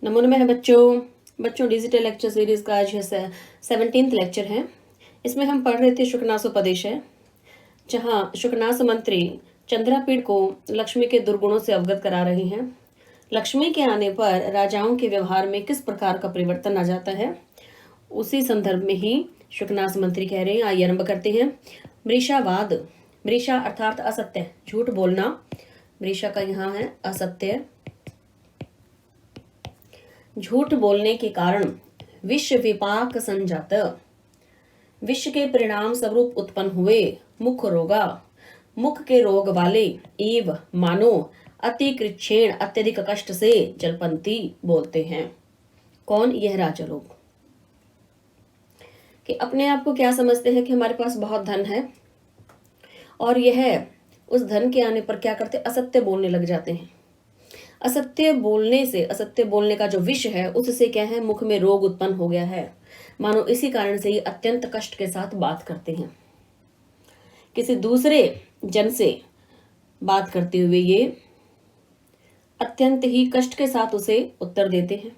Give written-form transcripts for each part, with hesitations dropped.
नमो नमः है बच्चों डिजिटल लेक्चर सीरीज का आज 17th लेक्चर है। इसमें हम पढ़ रहे थे शुकनासोपदेश है, जहाँ शुकनास मंत्री चंद्रापीड़ को लक्ष्मी के दुर्गुणों से अवगत करा रही हैं। लक्ष्मी के आने पर राजाओं के व्यवहार में किस प्रकार का परिवर्तन आ जाता है, उसी संदर्भ में ही शुकनास मंत्री कह रहे हैं। आइए आरंभ करते हैं। मृषावाद, मृषा अर्थात असत्य, झूठ बोलना। मृषा का यहाँ है असत्य। झूठ बोलने के कारण विष विपाक संजात, विष के परिणाम स्वरूप उत्पन्न हुए मुख रोगा, मुख के रोग वाले एव मानो अति कृच्छेण अत्यधिक कष्ट से जलपंती बोलते हैं। कौन? यह राजा लोग, कि अपने आप को क्या समझते हैं कि हमारे पास बहुत धन है, और यह उस धन के आने पर क्या करते? असत्य बोलने लग जाते हैं। असत्य बोलने से, असत्य बोलने का जो विष है, उससे क्या है? मुख में रोग उत्पन्न हो गया है। मानो इसी कारण से ये अत्यंत कष्ट के साथ बात करते हैं। किसी दूसरे जन से बात करते हुए ये अत्यंत ही कष्ट के साथ उसे उत्तर देते हैं।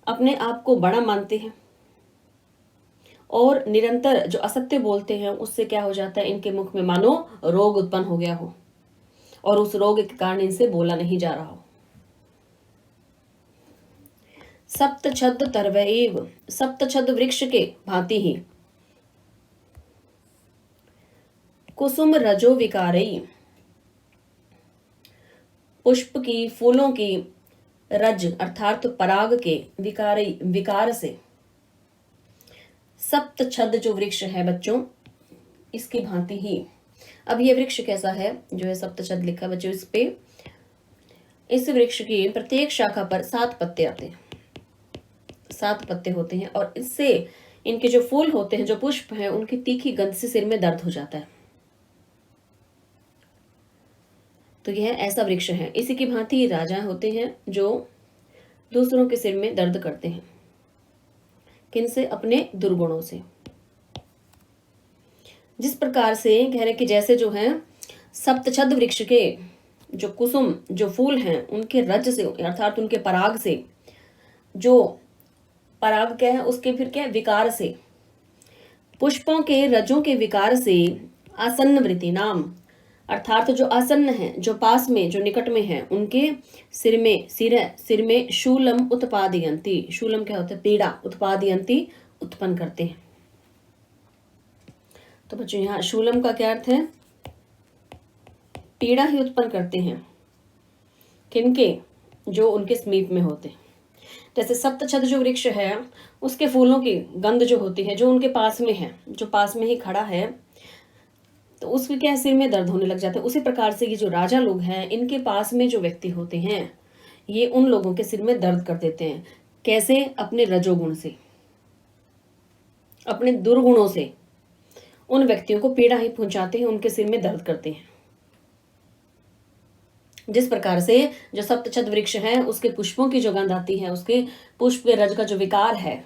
अपने आप को बड़ा मानते हैं और निरंतर जो असत्य बोलते हैं उससे क्या हो जाता है? इनके मुख में मानो रोग उत्पन्न हो गया हो और उस रोग के कारण इनसे बोला नहीं जा रहा हो। सप्तछद तर्वैव, सप्तछद वृक्ष के भांति ही कुसुम रजो विकारई, पुष्प की, फूलों की रज अर्थात पराग के विकारई, विकार से सप्तछद जो वृक्ष है बच्चों, इसकी भांति ही। अब ये वृक्ष कैसा है? जो है सप्तछद लिखा बच्चों इस पे। इस वृक्ष की प्रत्येक शाखा पर 7 पत्ते आते हैं, 7 पत्ते होते हैं, और इससे इनके जो फूल होते हैं, जो पुष्प हैं, उनकी तीखी गंध से सिर में दर्द हो जाता है। तो यह ऐसा वृक्ष है। इसी की भांति राजा होते हैं जो दूसरों के सिर में दर्द करते हैं। किनसे? अपने दुर्गुणों से। जिस प्रकार से कह रहे कि जैसे जो है सप्तछद वृक्ष के जो कुसुम, जो फूल हैं, उनके रज से अर्थात उनके पराग से, जो पराग क्या है उसके फिर क्या है? विकार से, पुष्पों के रजों के विकार से आसन्न वृत्ति नाम अर्थात जो आसन्न है, जो पास में, जो निकट में है, उनके सिर में शूलम उत्पादयंती, शूलम क्या होता है? पीड़ा। उत्पादयंती उत्पन्न करते हैं। तो बच्चों यहाँ शूलम का क्या अर्थ है? पीड़ा ही उत्पन्न करते हैं। किनके? जो उनके समीप में होते हैं। जैसे सप्तछद जो वृक्ष है, उसके फूलों की गंध जो होती है, जो उनके पास में है, जो पास में ही खड़ा है, तो उसके क्या? सिर में दर्द होने लग जाता है। उसी प्रकार से ये जो राजा लोग हैं, इनके पास में जो व्यक्ति होते हैं, ये उन लोगों के सिर में दर्द कर देते हैं। कैसे? अपने रजोगुण से, अपने दुर्गुणों से उन व्यक्तियों को पीड़ा ही पहुंचाते हैं, उनके सिर में दर्द करते हैं। जिस प्रकार से जो सप्तछद वृक्ष है, उसके पुष्पों की जो गंध आती है, उसके पुष्प के रज का जो विकार है,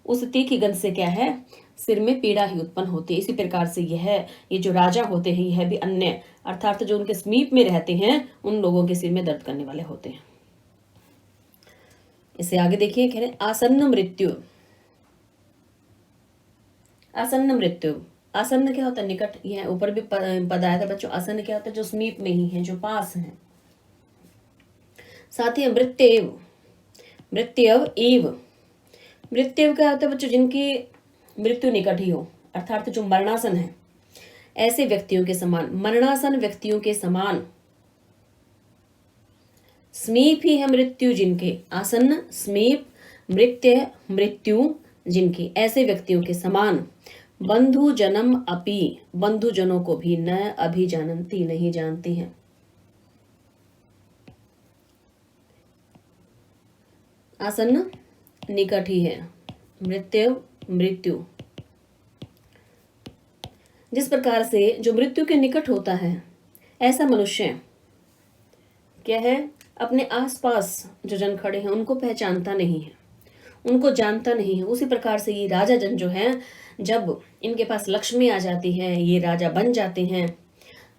उस तीखी गंध से क्या है? सिर में पीड़ा ही उत्पन्न होती है। इसी प्रकार से ये जो राजा होते हैं, यह भी अन्य अर्थात जो उनके समीप में रहते हैं, उन लोगों के सिर में दर्द करने वाले होते हैं। इसे आगे देखिए, कह रहे आसन्न मृत्यु। आसन्न मृत्यु, आसन्न क्या होता है? निकट। यह ऊपर भी पद आया था बच्चों। आसन्न क्या होता है? जो समीप में ही है, जो पास है। साथ ही मृत्यव, मृत्यव एव, मृत्यव क्या होता है बच्चों? जिनकी मृत्यु निकट ही हो, अर्थात जो मरणासन है, ऐसे व्यक्तियों के समान, मरणासन व्यक्तियों के समान। समीप ही है मृत्यु जिनके, आसन्न, समीप, मृत्य, मृत्यु जिनकी, ऐसे व्यक्तियों के समान। बंधु जन्म अपि, बंधु जनों को भी न अभिजानती, नहीं जानती हैं। आसन्न निकट ही है, मृत्यु, मृत्यु। जिस प्रकार से जो मृत्यु के निकट होता है, ऐसा मनुष्य क्या है? अपने आसपास जो जन खड़े हैं उनको पहचानता नहीं है, उनको जानता नहीं है। उसी प्रकार से ये राजा जन जो है, जब इनके पास लक्ष्मी आ जाती है, ये राजा बन जाते हैं,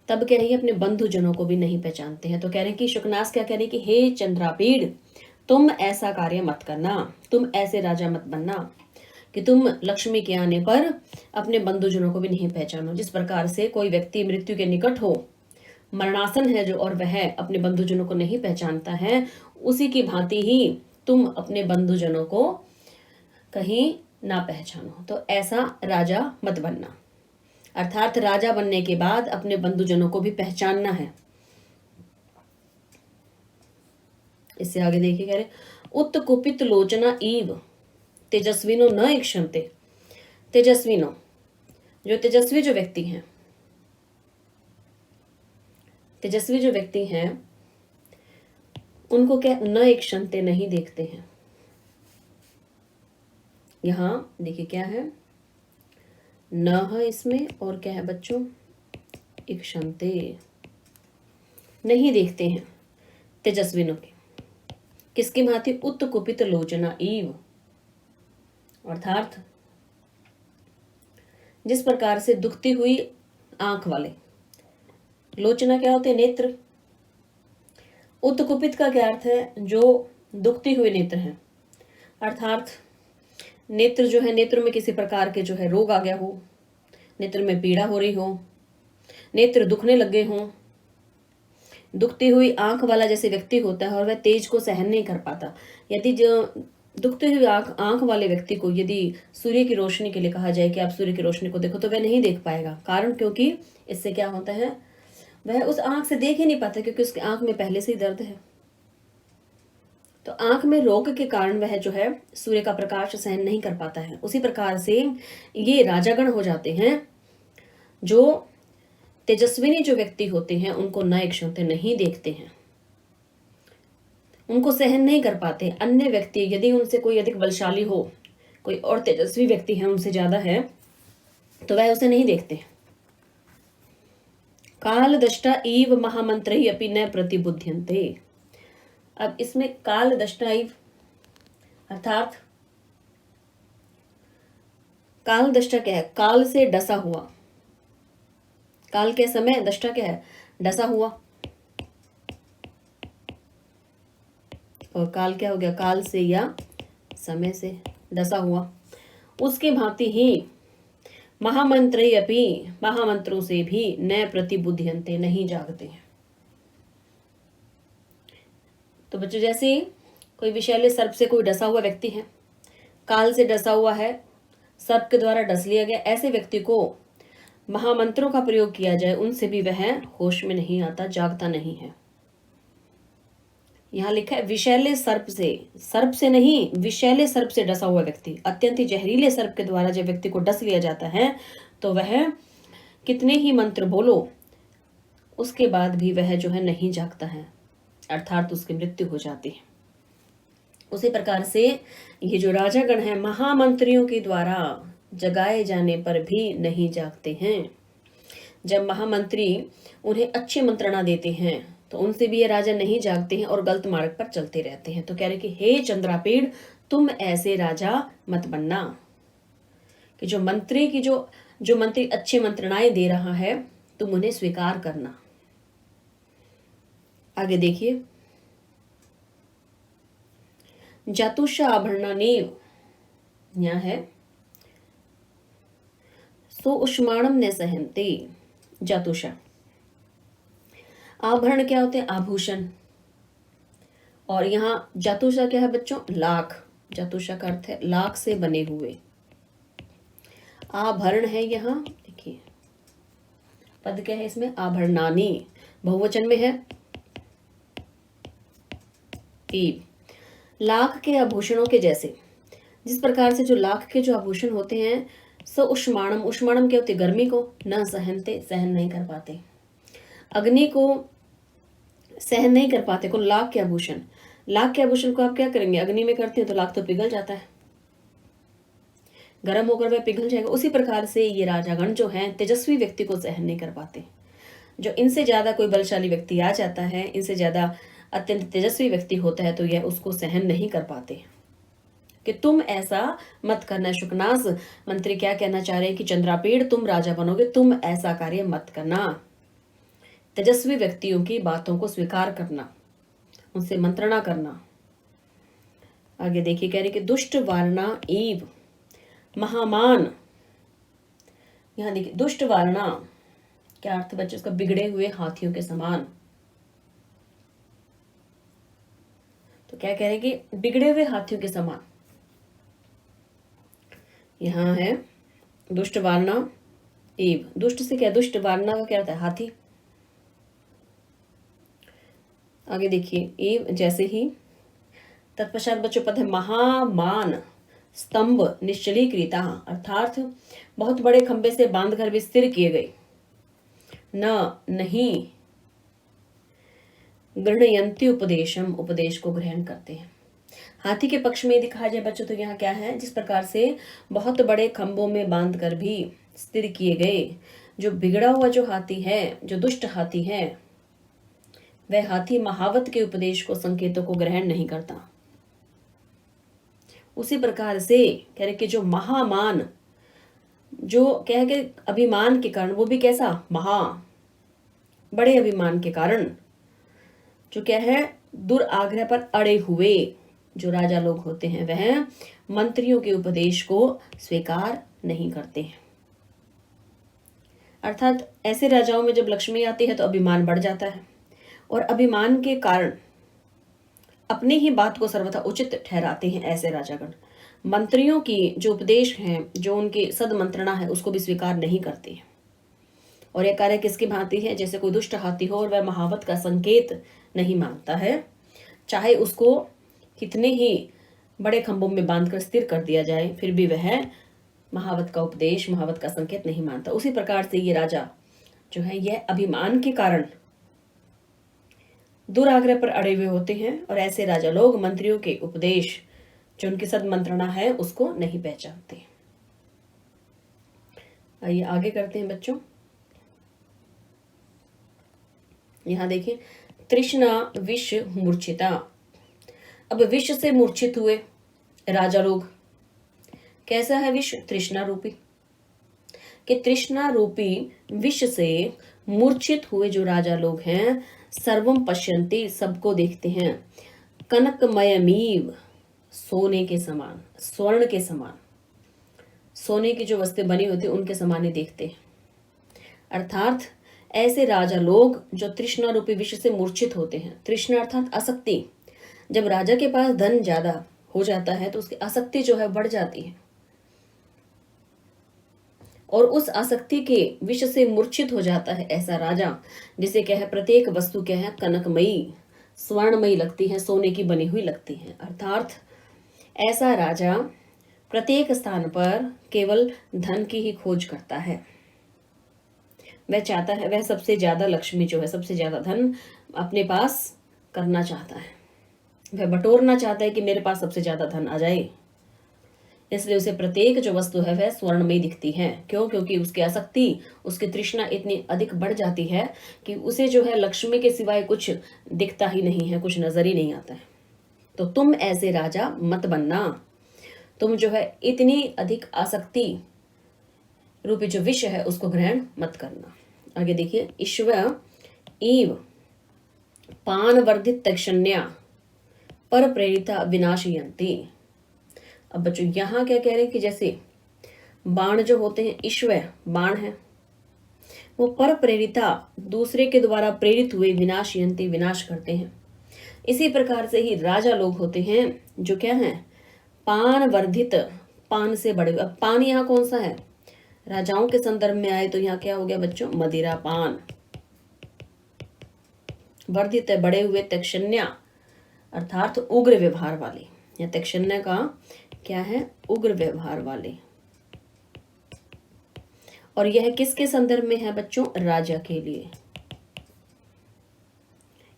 तब कह रही है अपने बंधु जनों को भी नहीं पहचानते हैं। तो कह रहे हैं कि शुकनास क्या कह रही है कि हे चंद्रापीड़, तुम ऐसा कार्य मत करना, तुम ऐसे राजा मत बनना कि तुम लक्ष्मी के आने पर अपने बंधुजनों को भी नहीं पहचानो। जिस प्रकार से कोई व्यक्ति मृत्यु के निकट हो, मरणासन है जो, और वह अपने बंधुजनों को नहीं पहचानता है, उसी की भांति ही तुम अपने बंधुजनों को कहीं ना पहचानो। तो ऐसा राजा मत बनना, अर्थात राजा बनने के बाद अपने बंधुजनों को भी पहचानना है। इससे आगे देखिए, कह रहे उत्कुपित लोचना ईव तेजस्विनो न इक्षन्ते। तेजस्विनो, जो तेजस्वी जो व्यक्ति हैं, तेजस्वी जो व्यक्ति हैं उनको क्या न इक्षन्ते, नहीं देखते हैं। यहां देखिए क्या है, न है इसमें, और क्या है बच्चों, इक्षन्ते, नहीं देखते हैं तेजस्विनों के। किसकी भांति, उत्कुपित लोचना ईव, अर्थात जिस प्रकार से दुखती हुई आंख वाले, लोचना क्या होते हैं, नेत्र। उत्कुपित का क्या अर्थ है, जो दुखती हुए नेत्र हैं, अर्थात नेत्र जो है, नेत्र में किसी प्रकार के जो है रोग आ गया हो, नेत्र में पीड़ा हो रही हो, नेत्र दुखने लगे हों। दुखती हुई आंख वाला जैसे व्यक्ति होता है और वह तेज को सहन नहीं कर पाता। यदि जो दुखती हुई आंख वाले व्यक्ति को यदि सूर्य की रोशनी के लिए कहा जाए कि आप सूर्य की रोशनी को देखो, तो वह नहीं देख पाएगा। कारण क्योंकि इससे क्या होता है, वह उस आंख से देख ही नहीं पाता, क्योंकि उसकी आंख में पहले से ही दर्द है। तो आंख में रोग के कारण वह जो है सूर्य का प्रकाश सहन नहीं कर पाता है। उसी प्रकार से ये राजागण हो जाते हैं, जो तेजस्विनी जो व्यक्ति होते हैं उनको न इक्षुते, नहीं देखते हैं, उनको सहन नहीं कर पाते। अन्य व्यक्ति यदि उनसे कोई अधिक बलशाली हो, कोई और तेजस्वी व्यक्ति है उनसे ज्यादा है, तो वह उसे नहीं देखते। काल दष्टा इव महामंत्र ही अपि न प्रतिबुध्यन्ते। अब इसमें काल दष्टा इव अर्थात काल दष्टा क्या है, काल से डसा हुआ, काल के समय, दष्टा क्या है, डसा हुआ, और काल क्या हो गया, काल से या समय से डसा हुआ। उसके भांति ही महामंत्र अपि, महामंत्रों से भी न प्रतिबुध्यन्ते, नहीं जागते हैं। तो बच्चों, जैसे कोई विषैले सर्प से कोई डसा हुआ व्यक्ति है, काल से डसा हुआ है, सर्प के द्वारा डस लिया गया, ऐसे व्यक्ति को महामंत्रों का प्रयोग किया जाए, उनसे भी वह होश में नहीं आता, जागता नहीं है। यहां लिखा है विषैले सर्प से नहीं, विषैले सर्प से डसा हुआ व्यक्ति, अत्यंत ही जहरीले सर्प के द्वारा जब व्यक्ति को डस लिया जाता है, तो वह कितने ही मंत्र बोलो, उसके बाद भी वह जो है नहीं जागता है, अर्थात उसकी मृत्यु हो जाती है। उसी प्रकार से ये जो राजागण है, महामंत्रियों के द्वारा जगाए जाने पर भी नहीं जागते हैं। जब महामंत्री उन्हें अच्छी मंत्रणा देते हैं, तो उनसे भी ये राजा नहीं जागते हैं और गलत मार्ग पर चलते रहते हैं। तो कह रहे कि हे चंद्रापीड़, तुम ऐसे राजा मत बनना कि जो मंत्री अच्छी मंत्रणाएं दे रहा है, तुम उन्हें स्वीकार करना। आगे देखिए, जातुषा आभरणानेव, यहां है सो उष्माणम न सहनते। जातुषा, आभरण क्या होते हैं, आभूषण, और यहां जातुषा क्या है बच्चों, लाख। जातुषा का अर्थ है लाख से बने हुए। आभरण है यहां, देखिए पद क्या है इसमें, आभरणानी, बहुवचन में है, लाख के आभूषणों के जैसे। जिस प्रकार से जो लाख के जो आभूषण होते हैं, सो उष्माणम, उष्माणम क्या होती है, गर्मी को, न सहनते, सहन नहीं कर पाते, अग्नि को सहन नहीं कर पाते। को लाख के आभूषण, लाख के आभूषण को आप क्या करेंगे, अग्नि में करते हैं तो लाख तो पिघल जाता है, गर्म होकर वह पिघल जाएगा। उसी प्रकार से ये राजागण जो हैं, तेजस्वी व्यक्ति को सहन नहीं कर पाते। जो इनसे ज्यादा कोई बलशाली व्यक्ति आ जाता है, इनसे ज्यादा अत्यंत तेजस्वी व्यक्ति होता है, तो यह उसको सहन नहीं कर पाते कि तुम ऐसा मत करना। शुकनास मंत्री क्या कहना चाह रहे हैं कि चंद्रापीड़, तुम राजा बनोगे, तुम ऐसा कार्य मत करना। तेजस्वी व्यक्तियों की बातों को स्वीकार करना, उनसे मंत्रणा करना। आगे देखिए, कह रहे कि दुष्ट वारणा ईव महामान। यहां देखिए दुष्ट वारणा, क्या अर्थ बच्चों इसका? बिगड़े हुए हाथियों के समान। तो क्या कह रहे कि बिगड़े हुए हाथियों के समान। यहां है दुष्ट वारणा ईव, दुष्ट से क्या? दुष्ट वारणा का क्या होता है? हाथी। आगे देखिए, ईव जैसे ही, तत्पश्चात बच्चों पद है महामान स्तंभ निश्चलीकृता, अर्थात बहुत बड़े खंबे से बांधकर भी स्थिर किए गए। नहीं गृह्णयन्ति उपदेशम, उपदेश को ग्रहण करते हैं। हाथी के पक्ष में दिखाया जाए बच्चों तो यहाँ क्या है? जिस प्रकार से बहुत बड़े खंभों में बांधकर भी स्थिर किए गए, जो बिगड़ा हुआ जो हाथी है, जो दुष्ट हाथी है, वह हाथी महावत के उपदेश को, संकेतों को ग्रहण नहीं करता। उसी प्रकार से कह रहे कि जो महामान, जो कह के अभिमान के कारण, वो भी कैसा? बड़े अभिमान के कारण, जो क्या है? दुराग्रह पर अड़े हुए जो राजा लोग होते हैं, वह मंत्रियों के उपदेश को स्वीकार नहीं करते हैं। अर्थात ऐसे राजाओं में जब लक्ष्मी आती है तो अभिमान बढ़ जाता है, और अभिमान के कारण अपनी ही बात को सर्वथा उचित ठहराते हैं ऐसे राजागण। मंत्रियों की जो उपदेश हैं, जो उनकी सदमंत्रणा है, उसको भी स्वीकार नहीं करते हैं। और यह कार्य किसकी भांति है? जैसे कोई दुष्ट हाथी हो और वह महावत का संकेत नहीं मानता है, चाहे उसको कितने ही बड़े खंभों में बांधकर स्थिर कर दिया जाए, फिर भी वह महावत का उपदेश, महावत का संकेत नहीं मानता। उसी प्रकार से ये राजा जो है, यह अभिमान के कारण दुराग्रह पर अड़े हुए होते हैं, और ऐसे राजा लोग मंत्रियों के उपदेश, जो उनकी सदमंत्रणा है, उसको नहीं पहचानते। आइए आगे करते हैं बच्चों। यहां देखिए, तृष्णा विष मूर्छिता। अब विष से मूर्छित हुए राजा लोग, कैसा है विष? तृष्णा रूपी। कि तृष्णा रूपी विष से मूर्छित हुए जो राजा लोग हैं, सर्वम पश्यन्ति, सबको देखते हैं, कनकमयमीव, सोने के समान, स्वर्ण के समान, सोने की जो वस्तुएं बनी होती है उनके समान ही देखते हैं। अर्थात ऐसे राजा लोग जो तृष्णा रूपी विष से मूर्छित होते हैं, तृष्णा अर्थात आसक्ति। जब राजा के पास धन ज्यादा हो जाता है तो उसकी आसक्ति जो है बढ़ जाती है, और उस आसक्ति के विष से मूर्छित हो जाता है ऐसा राजा, जिसे क्या है? प्रत्येक वस्तु क्या है? कनकमयी, स्वर्णमयी लगती है, सोने की बनी हुई लगती है। अर्थात ऐसा राजा प्रत्येक स्थान पर केवल धन की ही खोज करता है। वह चाहता है, वह सबसे ज्यादा लक्ष्मी जो है, सबसे ज्यादा धन अपने पास करना चाहता है, वह बटोरना चाहता है कि मेरे पास सबसे ज्यादा धन आ जाए। इसलिए उसे प्रत्येक जो वस्तु है वह स्वर्णमयी दिखती है। क्यों? क्योंकि उसकी आसक्ति, उसकी तृष्णा इतनी अधिक बढ़ जाती है कि उसे जो है लक्ष्मी के सिवाय कुछ दिखता ही नहीं है, कुछ नजर ही नहीं आता है। तो तुम ऐसे राजा मत बनना, तुम जो है इतनी अधिक आसक्ति रूपी जो विष है उसको ग्रहण मत करना। आगे देखिए, ईश्वर ईव पान वर्धित तक्षण्या पर प्रेरिता विनाशयन्ति। अब बच्चों यहां क्या कह रहे हैं कि जैसे बाण जो होते हैं, ईश्वर बाण है, वो पर प्रेरिता, दूसरे के द्वारा प्रेरित हुए, विनाशयन्ति, विनाश करते हैं। इसी प्रकार से ही राजा लोग होते हैं जो क्या है? पान वर्धित, पान से बड़े। अब पान यहाँ कौन सा है? राजाओं के संदर्भ में आए तो यहाँ क्या हो गया बच्चों? मदिरा पान। वर्धित है, बड़े हुए, तक्षण्या अर्थात उग्र व्यवहार वाले, या तक्षण्या का क्या है? उग्र व्यवहार वाले। और यह किसके संदर्भ में है बच्चों? राजा के लिए,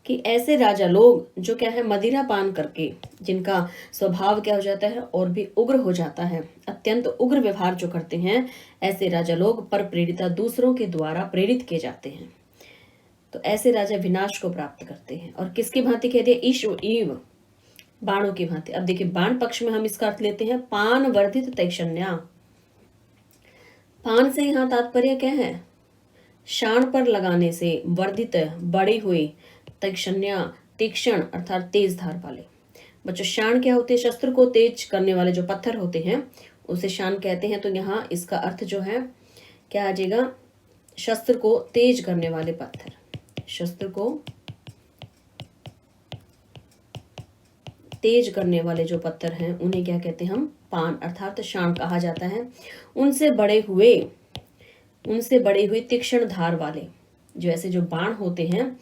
कि ऐसे राजा लोग जो क्या है? मदिरा पान करके, जिनका स्वभाव क्या हो जाता है? और भी उग्र हो जाता है, अत्यंत उग्र व्यवहार जो करते हैं, ऐसे राजा लोग पर प्रेरिता, दूसरों के द्वारा प्रेरित किए जाते हैं। तो ऐसे राजा विनाश को प्राप्त करते हैं। और किसकी भांति कह दिया? ईश्व ईव, बाणों की भांति। अब देखिए, बाण पक्ष में हम इसका अर्थ लेते हैं पान वर्धित तैक्षण्या। पान से यहाँ तात्पर्य क्या है? शाण पर लगाने से वर्धित, बड़ी हुई, तैक्षण्या तीक्ष्ण अर्थात तेज धार वाले। बच्चों शान क्या होते हैं? शस्त्र को तेज करने वाले जो पत्थर होते हैं उसे शान कहते हैं। तो यहाँ इसका अर्थ जो है क्या आ जाएगा? शस्त्र को तेज करने वाले पत्थर। शस्त्र को तेज करने वाले जो पत्थर हैं उन्हें क्या कहते हैं हम? पान अर्थात शान कहा जाता है। उनसे बड़े हुए तीक्ष्ण धार वाले जो ऐसे जो बाण होते हैं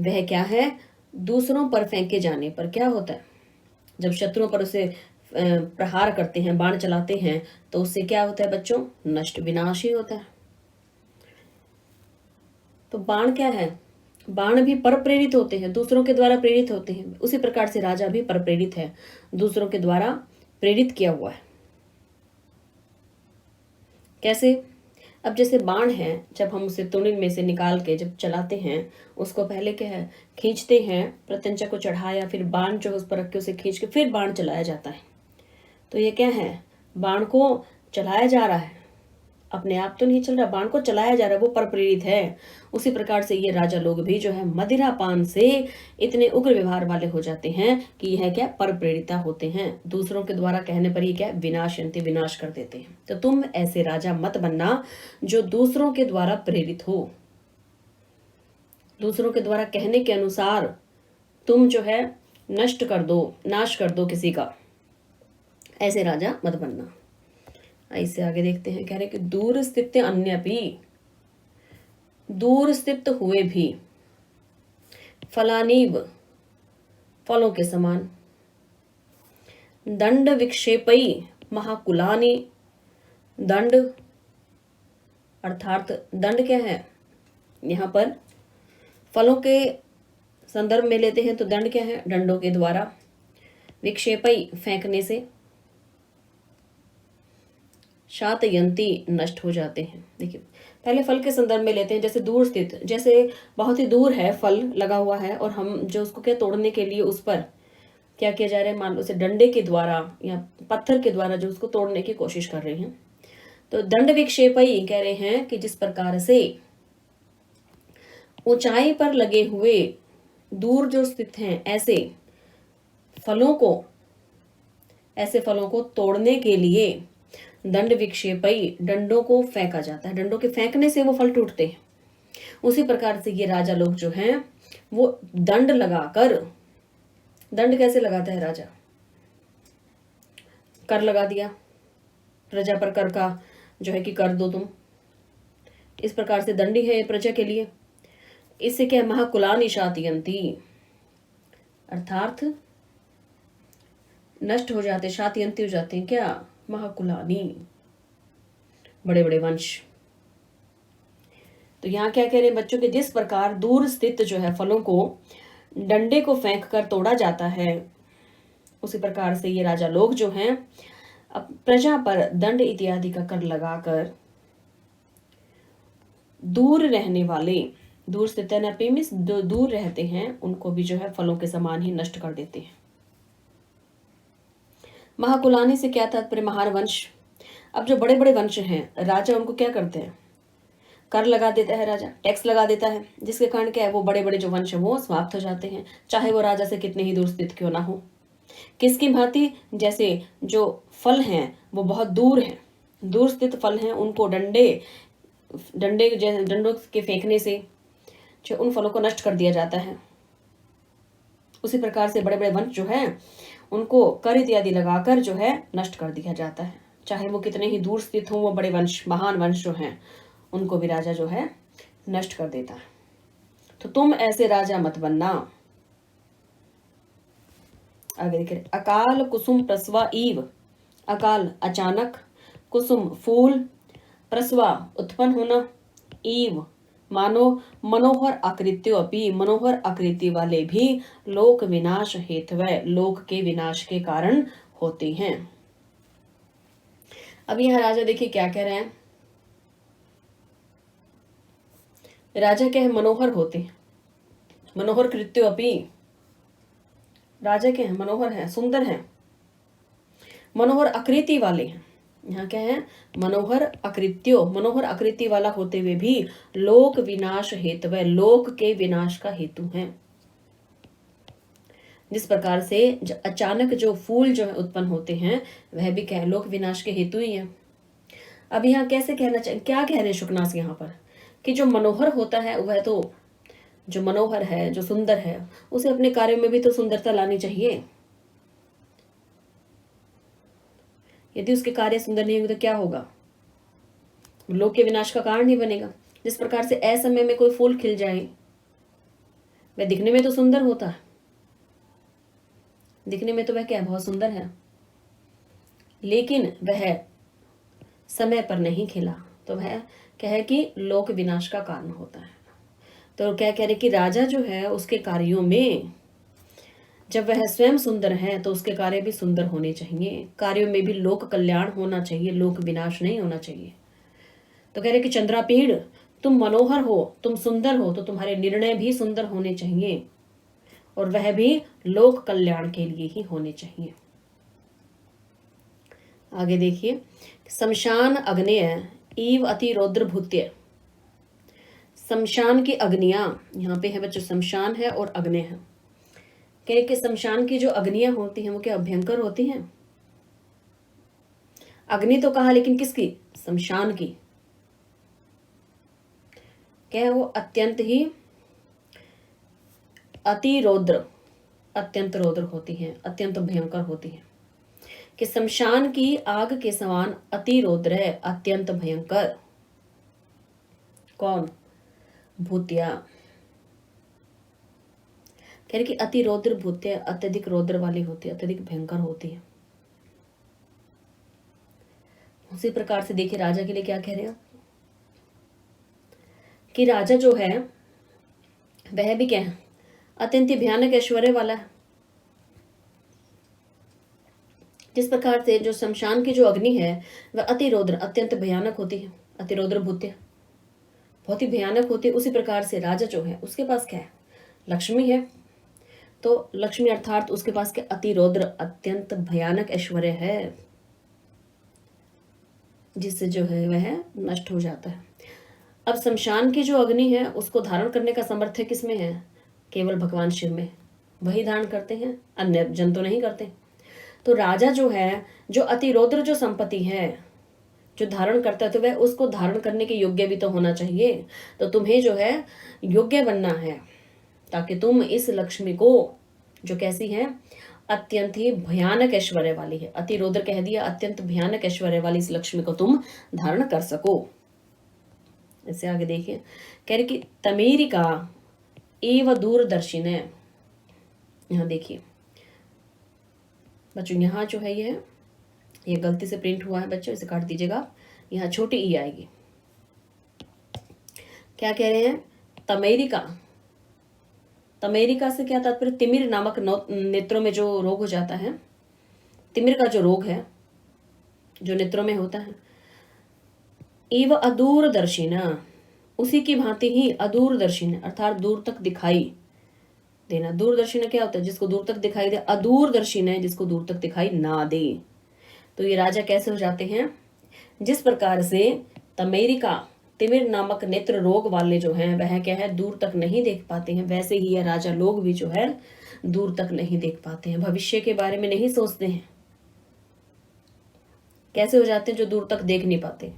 वह क्या है? दूसरों पर फेंके जाने पर क्या होता है? जब शत्रुओं पर उसे प्रहार करते हैं, बाण चलाते हैं, तो उससे क्या होता है बच्चों? नष्ट, विनाश ही होता है। तो बाण क्या है? बाण भी पर प्रेरित होते हैं, दूसरों के द्वारा प्रेरित होते हैं। उसी प्रकार से राजा भी पर प्रेरित है, दूसरों के द्वारा प्रेरित किया हुआ है। कैसे? अब जैसे बाण है, जब हम उसे तुणिल में से निकाल के जब चलाते हैं, उसको पहले क्या है? खींचते हैं, प्रत्यंचा को चढ़ाया, फिर बाण जो उस पर रख के उसे खींच के फिर बाण चलाया जाता है। तो ये क्या है? बाण को चलाया जा रहा है, अपने आप तो नहीं चल रहा, बाण को चलाया जा रहा है, वो पर प्रेरित है। उसी प्रकार से ये राजा लोग भी जो है मदिरा पान से इतने उग्र व्यवहार वाले हो जाते हैं कि यह क्या? पर प्रेरिता होते हैं। दूसरों के द्वारा कहने पर ही क्या? विनाशयन्ति, विनाश कर देते हैं। तो तुम ऐसे राजा मत बनना जो दूसरों के द्वारा प्रेरित हो, दूसरों के द्वारा कहने के अनुसार तुम जो है नष्ट कर दो, नाश कर दो किसी का। ऐसे राजा मत बनना। इससे आगे देखते हैं, कह रहे कि दूर स्थित अन्यपि, दूर स्थित हुए भी, फलानीव, फलों के समान, दंड विक्षेपई महाकुलानी, दंड अर्थात दंड क्या है? यहाँ पर फलों के संदर्भ में लेते हैं तो दंड क्या है? डंडों के द्वारा, विक्षेपई फेंकने से, शातयंती नष्ट हो जाते हैं। देखिए पहले फल के संदर्भ में लेते हैं, जैसे दूर स्थित, जैसे बहुत ही दूर है फल लगा हुआ है और हम जो उसको क्या तोड़ने के लिए उस पर क्या किया जा रहा है? मान लो उसे डंडे के द्वारा या पत्थर के द्वारा जो उसको तोड़ने की कोशिश कर रहे हैं। तो दंड विक्षेपई कह रहे हैं कि जिस प्रकार से ऊंचाई पर लगे हुए दूर जो स्थित हैं ऐसे फलों को तोड़ने के लिए दंड विक्षेपई, डंडों को फेंका जाता है, डंडों के फेंकने से वो फल टूटते हैं। उसी प्रकार से ये राजा लोग जो हैं वो दंड लगाकर, दंड कैसे लगाता है राजा? कर लगा दिया, प्रजा पर कर का जो है कि कर दो तुम, इस प्रकार से दंडी है प्रजा के लिए। इससे क्या? महाकुलानी शातयंती अर्थात नष्ट हो जाते, शातयंती हो जाते हैं। क्या? महाकुलानी, बड़े बड़े वंश। तो यहाँ क्या कह रहे हैं बच्चों के? जिस प्रकार दूर स्थित जो है फलों को डंडे को फेंक कर तोड़ा जाता है, उसी प्रकार से ये राजा लोग जो हैं अब प्रजा पर दंड इत्यादि का कर लगाकर दूर रहने वाले, दूर स्थित जो दूर रहते हैं उनको भी जो है फलों के समान ही नष्ट कर देते हैं। महाकुलानी से क्या तात्पर्य? महान वंश। अब जो बड़े बड़े वंश हैं, राजा उनको क्या करते हैं? कर लगा देता है, राजा टैक्स लगा देता है, जिसके कारण क्या है? वो बड़े बड़े जो वंश है वो समाप्त हो जाते हैं, चाहे वो राजा से कितने ही दूर स्थित क्यों ना हो। किसकी भांति? जैसे जो फल हैं वो बहुत दूर हैं, दूर स्थित फल हैं, उनको डंडों के फेंकने से जो उन फलों को नष्ट कर दिया जाता है। उसी प्रकार से बड़े बड़े वंश जो है उनको कर इत्यादि लगाकर जो है नष्ट कर दिया जाता है, चाहे वो कितने ही दूर स्थित हों। वो बड़े वंश, महान वंश जो हैं उनको भी राजा जो है नष्ट कर देता है। तो तुम ऐसे राजा मत बनना। आगे देखिए, अकाल कुसुम प्रसवा ईव, अकाल अचानक, कुसुम फूल, प्रसवा उत्पन्न होना, ईव मानो मनोहर आकृत्यो अपि, मनोहर आकृति वाले भी लोक विनाश हेतवै, लोक के विनाश के कारण होते हैं। अब यह राजा देखिए क्या कह रहे हैं? राजा क्या है? मनोहर होते हैं, मनोहर कृत्यो अपि, राजा क्या है? मनोहर है, सुंदर है, मनोहर आकृति वाले हैं। यहाँ क्या है? मनोहर आकृत्यो, मनोहर आकृति वाला होते हुए भी लोक विनाश हेतु, लोक के विनाश का हेतु है। जिस प्रकार से अचानक जो फूल जो है उत्पन्न होते हैं, वह भी क्या है, लोक विनाश के हेतु ही है। अब यहाँ कैसे कहना चाहिए, क्या कह रहे हैं शुकनास यहाँ पर, कि जो मनोहर होता है वह तो, जो मनोहर है, जो सुंदर है, उसे अपने कार्यों में भी तो सुंदरता लानी चाहिए। यदि उसके कार्य सुंदर नहीं होंगे तो क्या होगा, लोक के विनाश का कारण ही बनेगा। जिस प्रकार से असमय में कोई फूल खिल जाए, वह दिखने में तो सुंदर होता है, दिखने में तो वह क्या है, बहुत सुंदर है, लेकिन वह समय पर नहीं खिला तो वह क्या है कि लोक विनाश का कारण होता है। तो क्या कह रहे कि राजा जो है उसके कार्यों में, जब वह स्वयं सुंदर है तो उसके कार्य भी सुंदर होने चाहिए, कार्यों में भी लोक कल्याण होना चाहिए, लोक विनाश नहीं होना चाहिए। तो कह रहे कि चंद्रापीड़, तुम मनोहर हो, तुम सुंदर हो, तो तुम्हारे निर्णय भी सुंदर होने चाहिए, और वह भी लोक कल्याण के लिए ही होने चाहिए। आगे देखिए, शमशान अग्नेय ईव अति रौद्र भूत्य। शमशान की अग्नियां, यहाँ पे है बच्चों, शमशान है और अग्नि है। कह रहे कि शमशान की जो अग्नियां होती हैं वो क्या भयंकर होती हैं। अग्नि तो कहा, लेकिन किसकी, शमशान की। क्या है वो, अत्यंत ही अति रौद्र, अत्यंत रौद्र होती हैं, अत्यंत भयंकर होती हैं। कि शमशान की आग के समान अति रौद्र है, अत्यंत भयंकर। कौन, भूतिया। कह रहे कि अति रौद्र भूतिया अत्यधिक रौद्र वाली होती है, अत्यधिक भयंकर होती है। उसी प्रकार से देखिए राजा के लिए क्या कह रहे हैं, कि राजा जो है वह भी क्या है, अत्यंत भयानक ऐश्वर्य वाला है। जिस प्रकार से जो शमशान की जो अग्नि है वह अति रौद्र, अत्यंत भयानक होती है, अति रौद्र भूत्य, बहुत ही भयानक होती है। उसी प्रकार से राजा जो है उसके पास क्या है, लक्ष्मी है। तो लक्ष्मी अर्थात उसके पास क्या, अति रौद्र, अत्यंत भयानक ऐश्वर्य है, जिससे जो है वह नष्ट हो जाता है। अब शमशान की जो अग्नि है उसको धारण करने का सामर्थ्य किसमें है, केवल भगवान शिव में, वही धारण करते हैं, अन्य जन तो नहीं करते। तो राजा जो है, जो अति रौद्र जो संपत्ति है जो धारण करता है, तो वह उसको धारण करने के योग्य भी तो होना चाहिए। तो तुम्हें जो है योग्य बनना है, ताकि तुम इस लक्ष्मी को, जो कैसी है, अत्यंत ही भयानक ऐश्वर्य वाली है, अति रौद्र कह दिया, अत्यंत भयानक ऐश्वर्य वाली इस लक्ष्मी को तुम धारण कर सको। इससे आगे देखिए, कह रहे कि तमेरिका एव दूरदर्शिन है। यहाँ देखिए बच्चों, यहाँ जो है ये गलती से प्रिंट हुआ है बच्चों, इसे काट दीजिएगा, यहाँ छोटी ई आएगी। क्या कह रहे हैं, तमेरिका, तमेरिका से क्या तात्पर्य, तिमिर नामक नेत्रों में जो रोग हो जाता है, तिमिर का जो रोग है जो नेत्रों में होता है, एव अदूरदर्शिन, उसी की भांति ही अदूरदर्शिन अर्थात दूर तक दिखाई देना। दूरदर्शिन क्या होता है, जिसको दूर तक दिखाई दे, अदूरदर्शिन है जिसको दूर तक दिखाई ना दे। तो ये राजा कैसे हो जाते हैं, जिस प्रकार से तमेरिका, तिमिर नामक नेत्र रोग वाले जो हैं वह क्या है, दूर तक नहीं देख पाते हैं, वैसे ही ये राजा लोग भी जो है दूर तक नहीं देख पाते हैं, भविष्य के बारे में नहीं सोचते हैं। कैसे हो जाते हैं, जो दूर तक देख नहीं पाते,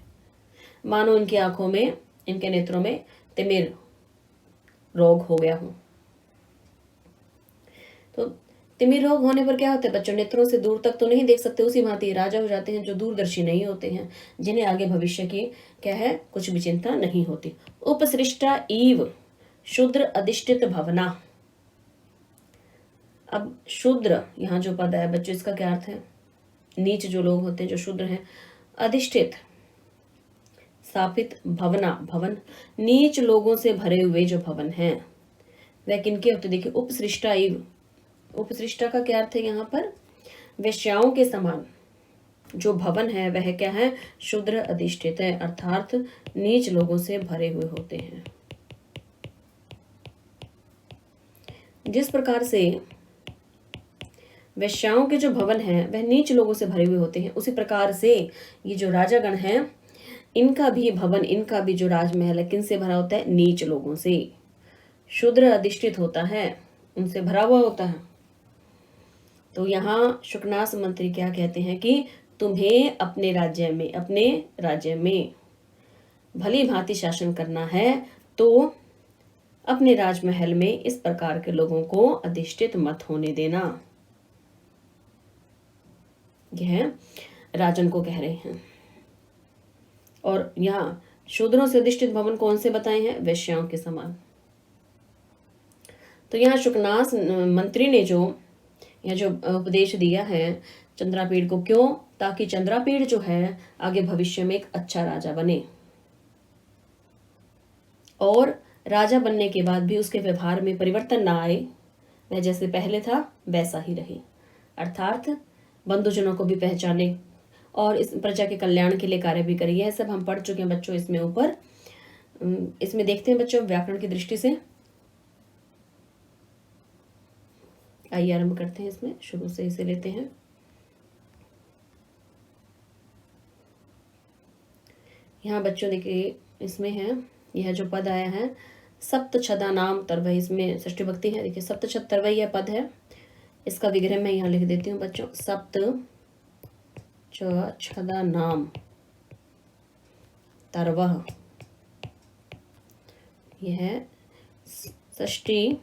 मानो इनकी आंखों में, इनके नेत्रों में तिमिर रोग हो गया हो। तो तिमिर रोग होने पर क्या होता है बच्चों, नेत्रों से दूर तक तो नहीं देख सकते, उसी भांति राजा हो जाते हैं जो दूरदर्शी नहीं होते हैं, जिन्हें आगे भविष्य की क्या है, कुछ भी चिंता नहीं होती। उपसृष्टा ईव शूद्र अधिष्ठित भवना। अब शूद्र यहाँ जो पद है बच्चों, इसका क्या अर्थ है, नीच जो लोग होते हैं, जो शूद्र हैं, अधिष्ठित स्थापित, भवना भवन, नीच लोगों से भरे हुए जो भवन हैं वह किनके होते, देखिए उपसृष्टा ईव, उपसृष्टा का क्या अर्थ है यहाँ पर, वेश्याओं के समान जो भवन है वह क्या है, शूद्र अधिष्ठित है, अर्थात नीच लोगों से भरे हुए होते हैं। जिस प्रकार से वेश्याओं के जो भवन है वह नीच लोगों से भरे हुए होते हैं, उसी प्रकार से ये जो राजागण हैं इनका भी भवन, इनका भी जो राजमहल है किनसे भरा होता है, नीच लोगों से, शूद्र अधिष्ठित होता है, उनसे भरा हुआ होता है। तो यहाँ शुकनास मंत्री क्या कहते हैं कि तुम्हें अपने राज्य में भली भांति शासन करना है, तो अपने राजमहल में इस प्रकार के लोगों को अधिष्ठित मत होने देना। यह राजन को कह रहे हैं। और यहाँ शूद्रों से अधिष्ठित भवन कौन से बताए हैं? वैश्याओं के समान। तो यहाँ शुकनास मंत्री ने जो उपदेश दिया है चंद्रापीड़ को, क्यों? ताकि चंद्रापीड़ जो है आगे भविष्य में एक अच्छा राजा बने, और राजा बनने के बाद भी उसके व्यवहार में परिवर्तन ना आए, वह जैसे पहले था वैसा ही रहे। अर्थात बंधुजनों को भी पहचाने और इस प्रजा के कल्याण के लिए कार्य भी करे। यह सब हम पढ़ चुके हैं बच्चों। इसमें देखते हैं बच्चों व्याकरण की दृष्टि से। आइए आरंभ करते हैं। इसमें शुरू से इसे लेते हैं। यहाँ बच्चों देखिए, इसमें है यह जो पद आया है सप्त छदा नाम तरवई, इसमें षष्ठी भक्ति है। देखिए सप्त छद तरवई यह पद है। इसका विग्रह मैं यहाँ लिख देती हूँ बच्चों। सप्त छदा नाम तरवह, यह षष्ठी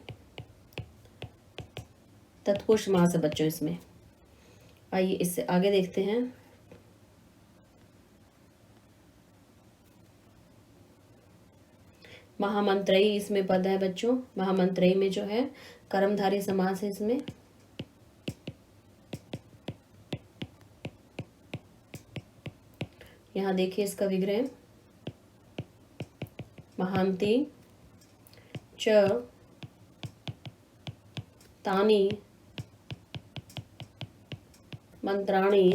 तत्पुरुष समास है बच्चों इसमें। आइए इससे आगे देखते हैं। महामंत्रयी इसमें पद है बच्चों। महामंत्रयी में जो है कर्मधारी समास है इसमें। यहाँ देखिए इसका विग्रह, महांति च तानी मंत्राणी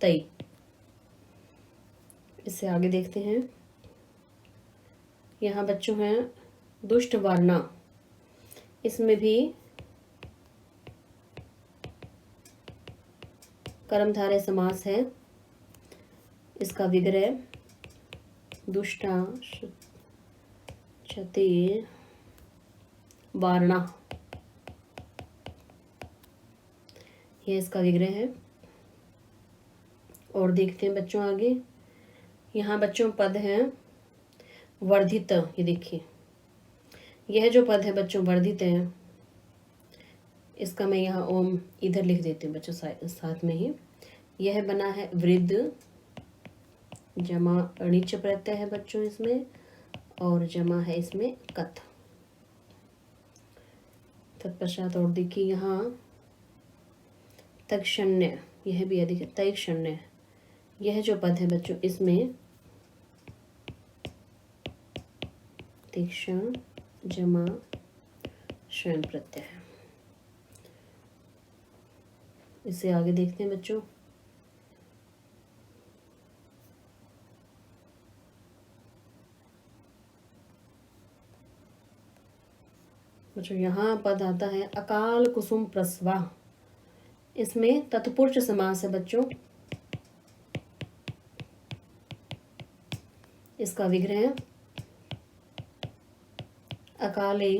तई। इससे आगे देखते हैं। यहाँ बच्चों हैं दुष्ट वर्णा, इसमें भी कर्मधारय समास है। इसका विग्रह दुष्टा क्षति वारणा, यह इसका विग्रह है। और देखते हैं बच्चों आगे। यहाँ बच्चों पद है वर्धित। ये देखिए यह जो पद है बच्चों वर्धित है, इसका मैं यहाँ ओम इधर लिख देती हूँ बच्चों साथ में ही। यह बना है वृद्ध जमा अणिच प्रत्यय है बच्चों इसमें, और जमा है इसमें कथ। तत्पश्चात और देखिए यहाँ तक्षण्य, यह भी है देखिए तैक्षण्य। यह जो पद है बच्चों इसमें तीक्ष्ण जमा स्वयं प्रत्यय है। इससे आगे देखते हैं बच्चों। यहाँ पद आता है अकाल कुसुम प्रसवा, इसमें तत्पुरुष समास है बच्चों। इसका विग्रह अकाले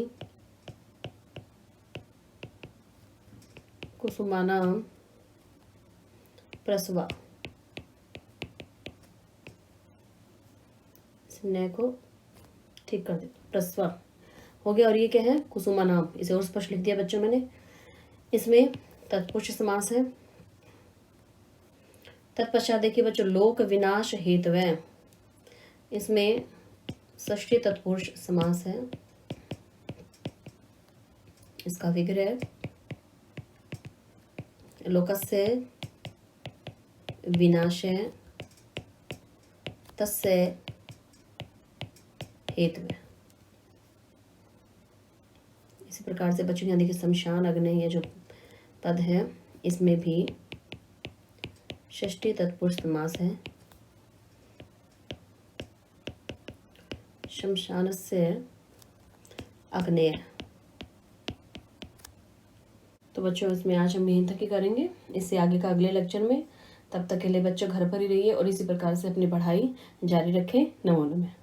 कुसुमानां प्रसवा, न को ठीक कर दे, प्रसवा हो गया। और ये क्या है? कुसुमानाम। इसे और स्पष्ट लिख दिया बच्चों मैंने। इसमें तत्पुरुष समास है। तत्पश्चात देखिए बच्चों लोक विनाश हेतवे, इसमें षष्ठी तत्पुरुष समास है। इसका विग्रह लोकस्य विनाशे तस्य हेतवे। इसी प्रकार से बच्चों यहाँ देखिए शमशान अग्नि, ये जो पद है इसमें भी षष्ठी तत्पुरुष समास है। शमशानस्य अग्नेय। तो बच्चों इसमें आज हम यहीं तक ही करेंगे, इससे आगे का अगले लेक्चर में। तब तक के लिए बच्चों घर पर ही रहिए और इसी प्रकार से अपनी पढ़ाई जारी रखें। नमो नमः।